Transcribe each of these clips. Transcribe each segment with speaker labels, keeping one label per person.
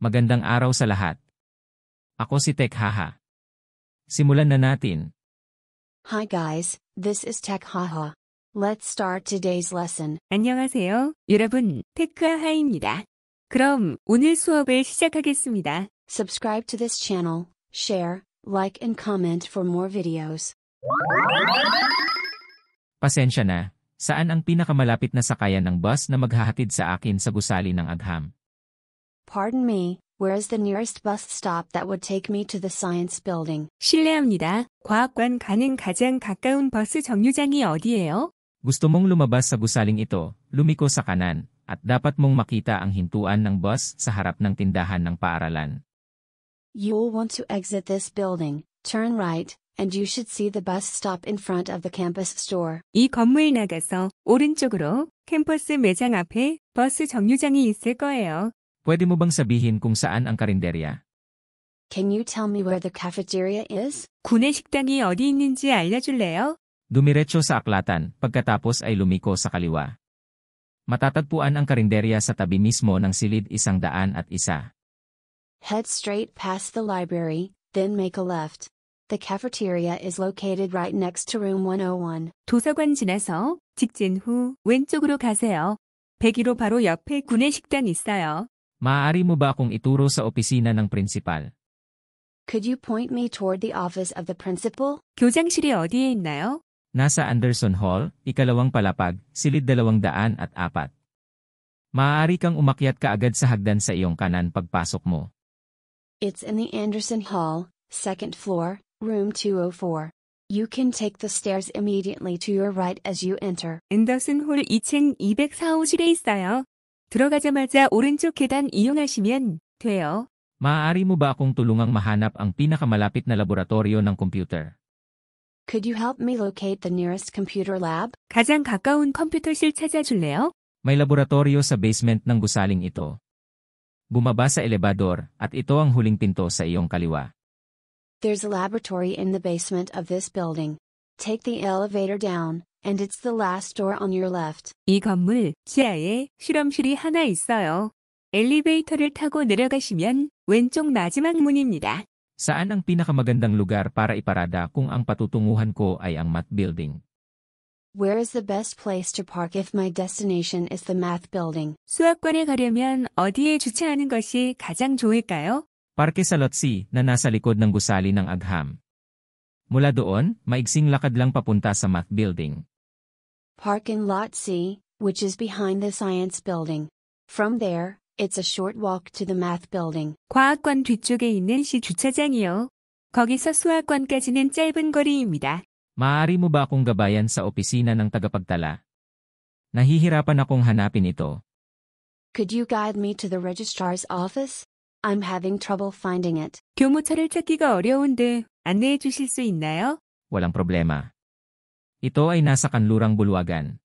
Speaker 1: Magandang araw sa lahat. Ako si Tech Haha. Simulan na natin.
Speaker 2: Hi guys, this is Tech Haha. Let's start today's lesson.
Speaker 3: 안녕하세요. 여러분, 테크하하입니다. 그럼 오늘 수업을 시작하겠습니다.
Speaker 2: Subscribe to this channel, share, like and comment for more videos.
Speaker 1: Pasensya na, saan ang pinakamalapit na sakayan ng bus na maghahatid sa akin sa gusali ng Agham?
Speaker 2: Pardon me, where is the nearest bus stop that would take me to the science building?
Speaker 3: 실례합니다. 과학관 가는 가장 가까운 버스 정류장이 어디예요?
Speaker 1: Gusto mong lumabas sa gusaling ito, lumiko sa kanan, at dapat mong makita ang hintuan ng bus sa harap ng tindahan ng paaralan.
Speaker 2: You'll want to exit this building, turn right, and you should see the bus stop in front of the campus store.
Speaker 3: 이 건물 나가서 오른쪽으로 캠퍼스 매장 앞에 버스 정류장이 있을 거예요.
Speaker 1: Pwede mo bang sabihin kung saan ang karinderya?
Speaker 2: Can you tell me where the cafeteria is?
Speaker 3: 구내 식당이 어디 있는지 알려줄래요?
Speaker 1: Dumiretso sa aklatan, pagkatapos ay lumiko sa kaliwa. Matatagpuan ang karinderya sa tabi mismo ng silid 101.
Speaker 2: Head straight past the library, then make a left. The cafeteria is located right next to room 101.
Speaker 3: 도서관 지나서 직진 후 왼쪽으로 가세요. 101호 바로 옆에 구내 식당 있어요.
Speaker 1: Maaari mo ba akong ituro sa opisina ng prinsipal?
Speaker 2: Could you point me toward the office of the principal?
Speaker 3: 교장실이 어디에 있나요?
Speaker 1: Nasa Anderson Hall, ikalawang palapag, silid 204. Maaari kang umakyat kaagad sa hagdan sa iyong kanan pagpasok mo.
Speaker 2: It's in the Anderson Hall, second floor, room 204. You can take the stairs immediately to your right as you enter.
Speaker 3: 앤더슨 홀 2층 204호실에 있어요. 들어가자마자 오른쪽 계단 이용하시면 돼요.
Speaker 1: Maaari mo ba akong tulungang mahanap ang pinakamalapit na laboratorio ng computer?
Speaker 2: Could you help me locate the nearest computer lab?
Speaker 3: 가장 가까운 컴퓨터실 찾아줄래요?
Speaker 1: May laboratorio sa basement ng gusaling ito. Bumaba sa elebador, at ito ang huling pinto sa iyong kaliwa.
Speaker 2: There's a laboratory in the basement of this building. Take the elevator down, and it's the last door on your left.
Speaker 3: 이 건물 지하에 실험실이 하나 있어요. 엘리베이터를 타고 내려가시면 왼쪽 마지막 문입니다.
Speaker 1: Saan ang pinakamagandang lugar para iparada kung ang patutunguhan ko ay ang math building?
Speaker 2: Where is the best place to park if my destination is the math building?
Speaker 3: 수학관에 가려면 어디에 주차하는 것이 가장 좋을까요?
Speaker 1: Parke sa Lot C na nasa likod ng gusali ng Agham. Mula doon, maigsing lakad lang papunta sa math building.
Speaker 2: Park in Lot C, which is behind the science building. From there, it's a short walk to the math building.
Speaker 3: 과학관 뒤쪽에 있는 시 주차장이요. 거기서 수학관까지는 짧은 거리입니다.
Speaker 1: Maaari mo ba akong gabayan sa opisina ng tagapagtala? Nahihirapan akong hanapin ito.
Speaker 2: Could you guide me to the registrar's office? I'm having trouble finding it.
Speaker 3: 교무처를 찾기가 어려운데 안내해 주실 수 있나요?
Speaker 1: Walang problema. Ito ay nasa kanlurang bulwagan.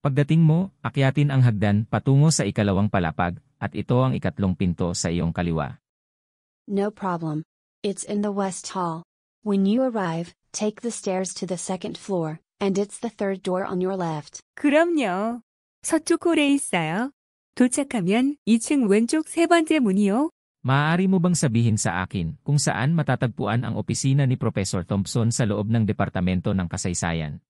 Speaker 1: Pagdating mo, akyatin ang hagdan patungo sa ikalawang palapag, at ito ang ikatlong pinto sa iyong kaliwa.
Speaker 2: No problem. It's in the West Hall. When you arrive, take the stairs to the second floor, and it's the third door on your left.
Speaker 3: 그럼요. 서쪽 홀에 있어요. 도착하면 2층 왼쪽 세 번째 문이요.
Speaker 1: Maaari mo bang sabihin sa akin kung saan matatagpuan ang opisina ni Professor Thompson sa loob ng Departamento ng Kasaysayan?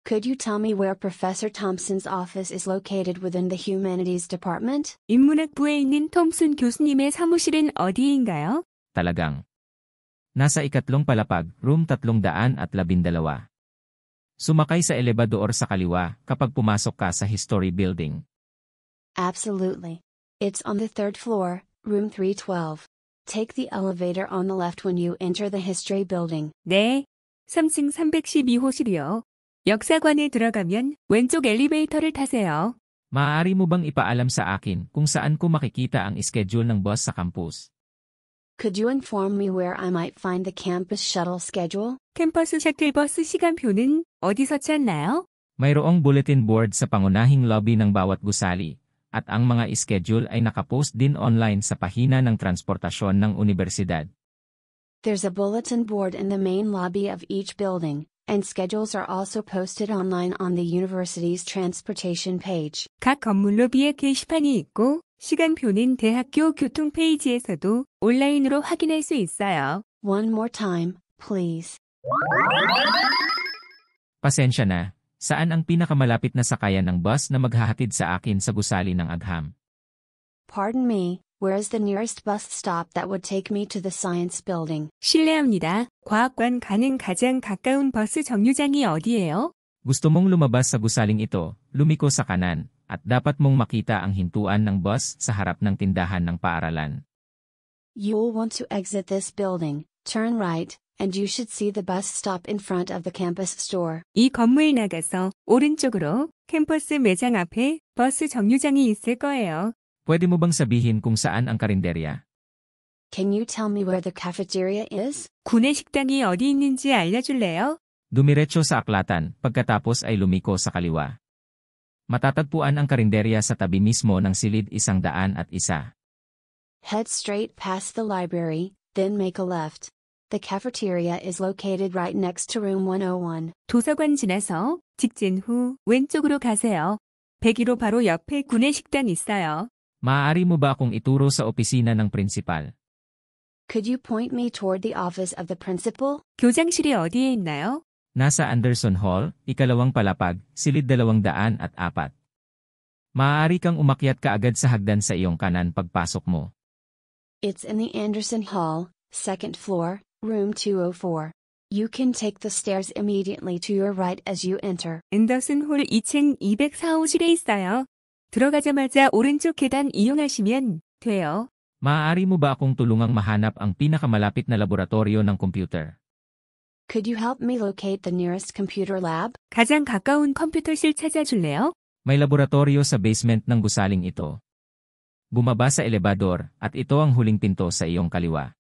Speaker 2: Could you tell me where Professor Thompson's office is located within the Humanities Department?
Speaker 3: 인문학부에 있는 톰슨 교수님의 사무실은 어디인가요?
Speaker 1: Talagang. Nasa ikatlong palapag, room 312. Sumakay sa elebador sa kaliwa kapag pumasok ka sa History Building.
Speaker 2: Absolutely. It's on the third floor, room 312. Take the elevator on the left when you enter the History Building.
Speaker 3: 네. 3층 312호실이요. 역사관에 들어가면 왼쪽 엘리베이터를 타세요.
Speaker 1: Maaari mo bang ipaalam sa akin kung saan ko makikita ang schedule ng bus sa campus?
Speaker 2: Could you inform me where I might find the campus shuttle schedule?
Speaker 3: 캠퍼스 셔틀버스 시간표는 어디서 찾나요?
Speaker 1: Mayroong bulletin board sa pangunahing lobby ng bawat gusali, at ang mga schedule ay nakapost din online sa pahina ng transportasyon ng universidad.
Speaker 2: There's a bulletin board in the main lobby of each building, and schedules are also posted online on the university's transportation page.
Speaker 3: 각 건물 로비에 게시판이 있고 시간표는 대학교 교통 페이지에서도 온라인으로 확인할 수 있어요.
Speaker 2: One more time, please.
Speaker 1: Pasensya na, saan ang pinakamalapit na sakayan ng bus na maghahatid sa akin sa gusali ng Agham?
Speaker 2: Pardon me, where is the nearest bus stop that would take me to the science building?
Speaker 3: 실례합니다. 과학관 가는 가장 가까운 버스 정류장이 어디예요?
Speaker 1: Gusto mong lumabas sa gusaling ito, lumiko sa kanan, at dapat mong makita ang hintuan ng bus sa harap ng tindahan ng paaralan.
Speaker 2: You'll want to exit this building, turn right, and you should see the bus stop in front of the campus store.
Speaker 3: 이 건물 나가서 오른쪽으로 캠퍼스 매장 앞에 버스 정류장이 있을 거예요.
Speaker 1: Pwede mo bang sabihin kung saan ang karinderya?
Speaker 2: Can you tell me where the cafeteria is?
Speaker 3: 구내식당이 어디 있는지 알려줄래요?
Speaker 1: Dumiretso sa aklatan, pagkatapos ay lumiko sa kaliwa. Matatagpuan ang karinderya sa tabi mismo ng silid 101.
Speaker 2: Head straight past the library, then make a left. The cafeteria is located right next to room 101.
Speaker 3: 도서관 지나서 직진 후 왼쪽으로 가세요. 101호 바로 옆에 구내식당 있어요.
Speaker 1: Maaari mo ba akong ituro sa opisina ng prinsipal?
Speaker 2: Could you point me toward the office of the principal?
Speaker 3: 교장실이 어디에 있나요?
Speaker 1: Nasa Anderson Hall, ikalawang palapag, silid 204. Maaari kang umakyat kaagad sa hagdan sa iyong kanan pagpasok mo.
Speaker 2: It's in the Anderson Hall, second floor, room 204. You can take the stairs immediately to your right as you enter.
Speaker 3: 앤더슨 홀 2층 204호실에 있어요. 들어가자마자 오른쪽 계단 이용하시면 돼요.
Speaker 1: Maaari mo ba akong tulungang mahanap ang pinakamalapit na laboratorio ng computer?
Speaker 2: Could you help me locate the nearest computer lab?
Speaker 3: 가장 가까운 컴퓨터실 찾아줄래요?
Speaker 1: May laboratorio sa basement ng gusaling ito. Bumaba sa elevador at ito ang huling pinto sa iyong kaliwa.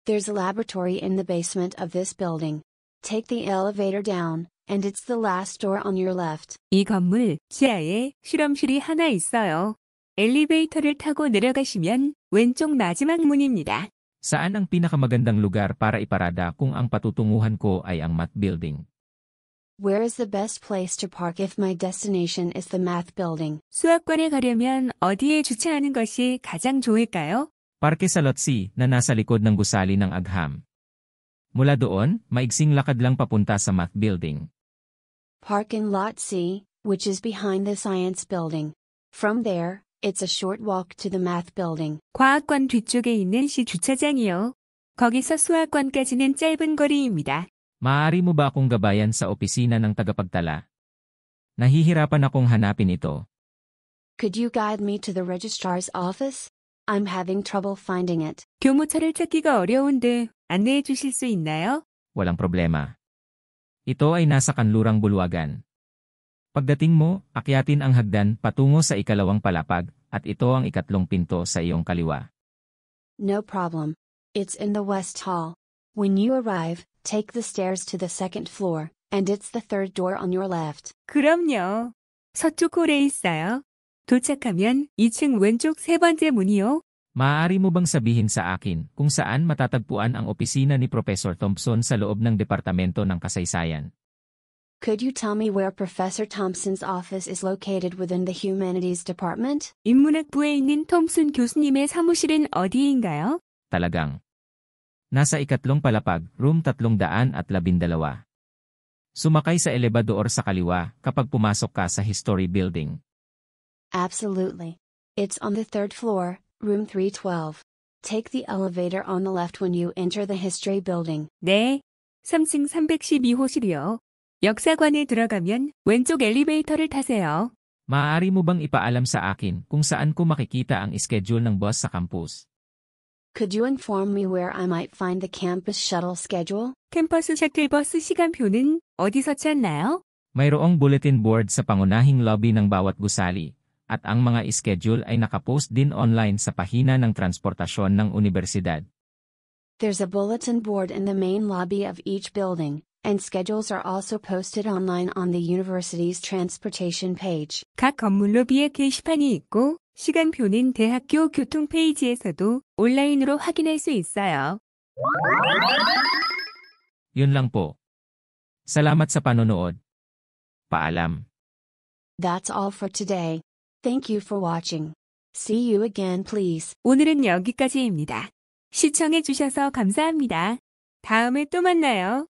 Speaker 2: There's a laboratory in the basement of this building. Take the elevator down, and it's the last door on your left.
Speaker 3: 이 건물 지하에 실험실이 하나 있어요. 엘리베이터를 타고 내려가시면 왼쪽 마지막 문입니다.
Speaker 1: Saan ang pinakamagandang lugar para iparada kung ang patutunguhan ko ay ang math building?
Speaker 2: Where is the best place to park if my destination is the math building?
Speaker 3: 수학관에 가려면 어디에 주차하는 것이 가장 좋을까요?
Speaker 1: Parke sa Lot C na nasa likod ng gusali ng Agham. Mula doon, maigsing lakad lang papunta sa math building.
Speaker 2: Park in Lot C, which is behind the science building. From there, it's a short walk to the math building.
Speaker 3: 과학관 뒤쪽에 있는 시 주차장이요. 거기서 수학관까지는 짧은 거리입니다.
Speaker 1: Maaari mo ba akong gabayan sa opisina ng tagapagtala? Nahihirapan akong hanapin ito.
Speaker 2: Could you guide me to the registrar's office? I'm having trouble finding it.
Speaker 3: 교무처를 찾기가 어려운데 안내해 주실 수 있나요?
Speaker 1: Walang problema. Ito ay nasa kanlurang bulwagan. Pagdating mo, akyatin ang hagdan patungo sa ikalawang palapag at ito ang ikatlong pinto sa iyong kaliwa.
Speaker 2: No problem. It's in the West Hall. When you arrive, take the stairs to the second floor, and it's the third door on your left.
Speaker 3: 그럼요. 서쪽 홀에 있어요. 도착하면 2층 왼쪽 세 번째 문이요.
Speaker 1: Maaari mo bang sabihin sa akin kung saan matatagpuan ang opisina ni Professor Thompson sa loob ng Departamento ng Kasaysayan?
Speaker 2: Could you tell me where Professor Thompson's office is located within the Humanities Department?
Speaker 3: 인문학부에 있는 톰슨 교수님의 사무실은 어디인가요?
Speaker 1: Talagang. Nasa ikatlong palapag, room 312. Sumakay sa elevador sa kaliwa kapag pumasok ka sa History Building.
Speaker 2: Absolutely. It's on the third floor, room 312. Take the elevator on the left when you enter the History Building.
Speaker 3: 네. 3층 312호실이요. 역사관에 들어가면 왼쪽 엘리베이터를 타세요.
Speaker 1: Maaari mo bang ipaalam sa akin kung saan ko makikita ang schedule ng bus sa campus?
Speaker 2: Could you inform me where I might find the campus shuttle schedule?
Speaker 3: 캠퍼스 셔틀버스 시간표는 어디서 찾나요?
Speaker 1: Mayroong bulletin board sa pangunahing lobby ng bawat gusali, at ang mga schedule ay nakapost din online sa pahina ng transportasyon ng universidad.
Speaker 2: There's a bulletin board in the main lobby of each building, and schedules are also posted online on the university's transportation page.
Speaker 3: 각 건물 로비에 게시판이 있고 시간표는 대학교 교통 페이지에서도 온라인으로 확인할 수 있어요.
Speaker 1: Yun lang po. Salamat sa panonood. Paalam.
Speaker 2: That's all for today. Thank you for watching. See you again, please.
Speaker 3: 오늘은 여기까지입니다. 시청해주셔서 감사합니다. 다음에 또 만나요.